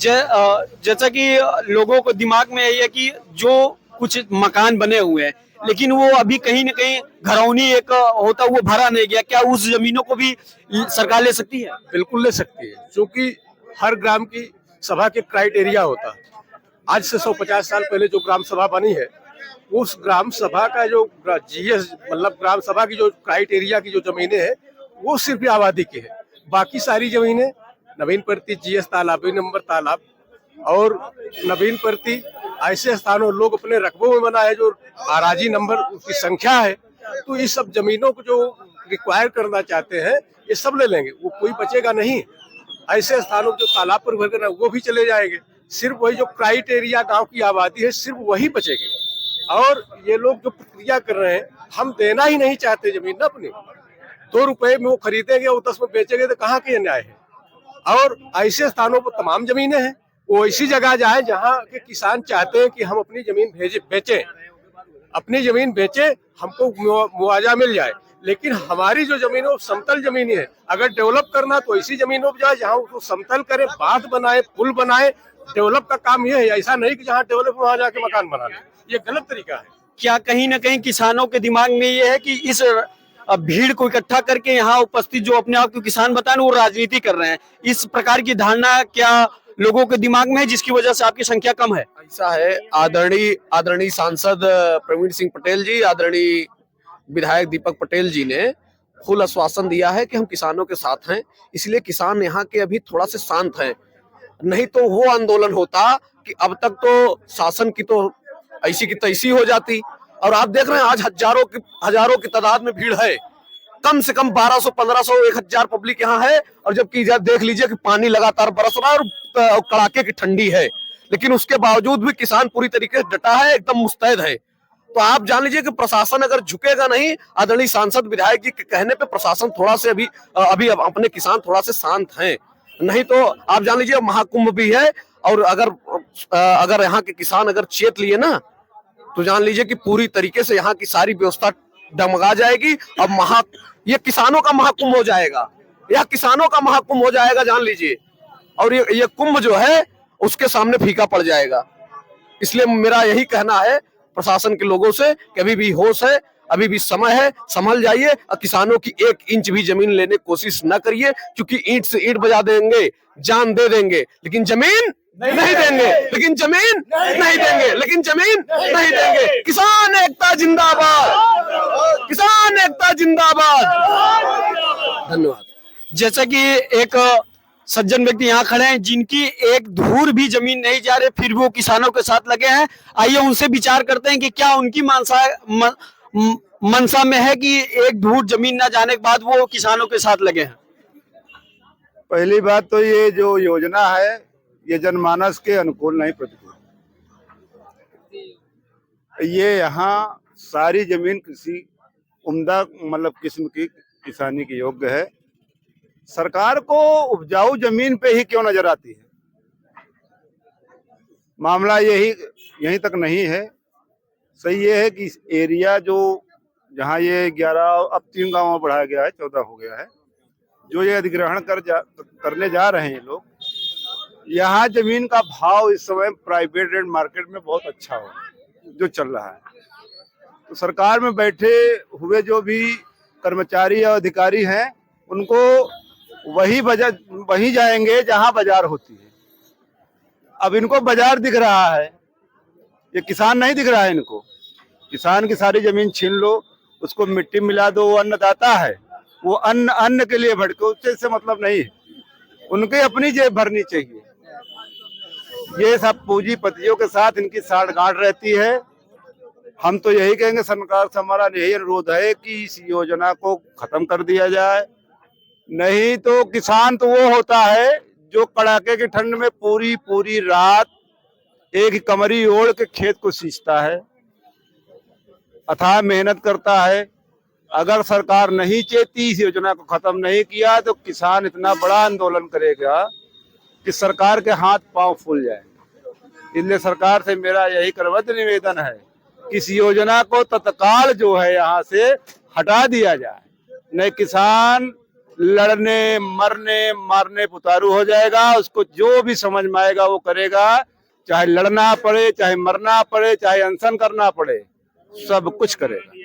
जैसा कि लोगों को दिमाग में यही है कि जो कुछ मकान बने हुए हैं लेकिन वो अभी कहीं ना कहीं घरौनी एक होता वो भरा नहीं गया, क्या उस जमीनों को भी सरकार ले सकती है? बिल्कुल ले सकती है, क्योंकि हर ग्राम की सभा के क्राइटेरिया होता है। आज से 150 साल पहले जो ग्राम सभा बनी है, उस ग्राम सभा का जो जीएस मतलब ग्राम सभा की जो क्राइटेरिया की जो जमीनें हैं वो सिर्फ आबादी की है। बाकी सारी जमीनें नवीन प्रति जीएस तालाब, नंबर तालाब और नवीन प्रति ऐसे स्थानों लोग अपने रकबों में बना है जो आराजी नंबर की संख्या है। तो इस सब जमीनों को जो रिक्वायर करना चाहते हैं ये सब ले लेंगे, वो कोई बचेगा नहीं। ऐसे स्थानों जो तालाब पर भर कर वो भी चले जाएंगे। सिर्फ वही जो क्राइटेरिया गांव की आबादी है सिर्फ वही बचेगी। और ये लोग जो प्रक्रिया कर रहे हैं, हम देना ही नहीं चाहते जमीन ना अपनी। 2 रुपए में वो खरीदेंगे और 10 में बेचेंगे तो कहाँ के न्याय है। और ऐसे स्थानों पर तमाम जमीनें हैं, वो ऐसी जगह जाए जहाँ के किसान चाहते हैं कि हम अपनी जमीन बेचें, अपनी जमीन बेचें, हमको मुआवजा मिल जाए। लेकिन हमारी जो जमीन है वो समतल जमीन है। अगर डेवलप करना तो ऐसी जमीनों पर जाए जहाँ उसको समतल करे, बांध बनाए, पुल बनाए। डेवलप का काम यह है, ऐसा नहीं कि जहाँ डेवलप वहां जाके मकान बना ले। ये गलत तरीका है। क्या कहीं ना कहीं किसानों के दिमाग में ये है कि इस भीड़ को इकट्ठा करके यहाँ उपस्थित जो अपने आप को किसान बताए वो राजनीति कर रहे हैं, इस प्रकार की धारणा क्या लोगों के दिमाग में है जिसकी वजह से आपकी संख्या कम है? ऐसा है, आदरणीय सांसद प्रवीण सिंह पटेल जी, आदरणीय विधायक दीपक पटेल जी ने फुल आश्वासन दिया है कि हम किसानों के साथ हैं। इसलिए किसान यहाँ के अभी थोड़ा से शांत हैं, नहीं तो वो आंदोलन होता कि अब तक तो शासन की तो ऐसी की तैसी हो जाती। और आप देख रहे हैं आज हजारों की तादाद में भीड़ है, कम से कम 1200, 1500, 1000 पब्लिक यहाँ है। और जबकि इधर देख लीजिए कि पानी लगातार बरस रहा है और कड़ाके की ठंडी है, लेकिन उसके बावजूद भी किसान पूरी तरीके से डटा है, एकदम मुस्तैद है। तो आप जान लीजिए कि प्रशासन अगर झुकेगा नहीं, आदरणीय सांसद विधायक जी के कहने पे प्रशासन थोड़ा से अभी अपने किसान थोड़ा से शांत हैं, नहीं तो आप जान लीजिए महाकुंभ भी है। और अगर यहाँ के किसान अगर चेत लिए ना तो जान लीजिए कि पूरी तरीके से यहाँ की सारी व्यवस्था डगमगा जाएगी। अब ये किसानों का महाकुंभ हो जाएगा, यह किसानों का महाकुंभ हो जाएगा, जान लीजिए। और ये कुंभ जो है उसके सामने फीका पड़ जाएगा। इसलिए मेरा यही कहना है प्रशासन के लोगों से कि अभी भी होश है, अभी भी समय है, संभल जाइए और किसानों की 1 इंच भी जमीन लेने की कोशिश न करिए, क्योंकि ईंट से ईंट बजा देंगे, जान दे देंगे लेकिन जमीन नहीं देंगे, लेकिन जमीन नहीं देंगे, लेकिन जमीन नहीं देंगे। किसान एकता जिंदाबाद, किसान एकता जिंदाबाद। धन्यवाद। जैसा कि एक सज्जन व्यक्ति यहाँ खड़े हैं जिनकी एक धूर भी जमीन नहीं जा रही, फिर वो किसानों के साथ लगे हैं। आइए उनसे विचार करते हैं कि क्या उनकी मनसा में है कि एक धूर जमीन ना जाने के बाद वो किसानों के साथ लगे हैं। पहली बात तो ये जो योजना है ये जनमानस के अनुकूल नहीं, प्रतिकूल। ये यहाँ सारी जमीन किसी उम्दा मतलब किस्म की किसानी के योग्य है। सरकार को उपजाऊ जमीन पे ही क्यों नजर आती है? मामला यहीं तक नहीं है। सही ये है कि एरिया जो जहाँ ये 11 अब 3 गांव में बढ़ाया गया है, 14 हो गया है, जो ये अधिग्रहण करने जा रहे हैं लोग, यहाँ जमीन का भाव इस समय प्राइवेट रेट मार्केट में बहुत अच्छा हो जो चल रहा है। तो सरकार में बैठे हुए जो भी कर्मचारी या अधिकारी हैं उनको वही जाएंगे जहाँ बाजार होती है। अब इनको बाजार दिख रहा है, ये किसान नहीं दिख रहा है इनको। किसान की सारी जमीन छीन लो, उसको मिट्टी मिला दो, वो अन्नदाता है, वो अन्न के लिए भटके, उससे मतलब नहीं है। उनके अपनी जेब भरनी चाहिए। ये सब पूंजीपतियों के साथ इनकी साठगांठ रहती है। हम तो यही कहेंगे, सरकार से हमारा यही अनुरोध है कि इस योजना को खत्म कर दिया जाए। नहीं तो किसान तो वो होता है जो कड़ाके की ठंड में पूरी रात एक कमरी ओढ़ के खेत को सींचता है, अथाह मेहनत करता है। अगर सरकार नहीं चेती, इस योजना को खत्म नहीं किया तो किसान इतना बड़ा आंदोलन करेगा कि सरकार के हाथ पांव फूल जाएंगे। इसलिए सरकार से मेरा यही करबद्ध निवेदन है कि इस योजना को तत्काल जो है यहाँ से हटा दिया जाए। नहीं किसान लड़ने मरने मारने पुतारू हो जाएगा। उसको जो भी समझ में आएगा वो करेगा, चाहे लड़ना पड़े, चाहे मरना पड़े, चाहे अनशन करना पड़े, सब कुछ करेगा।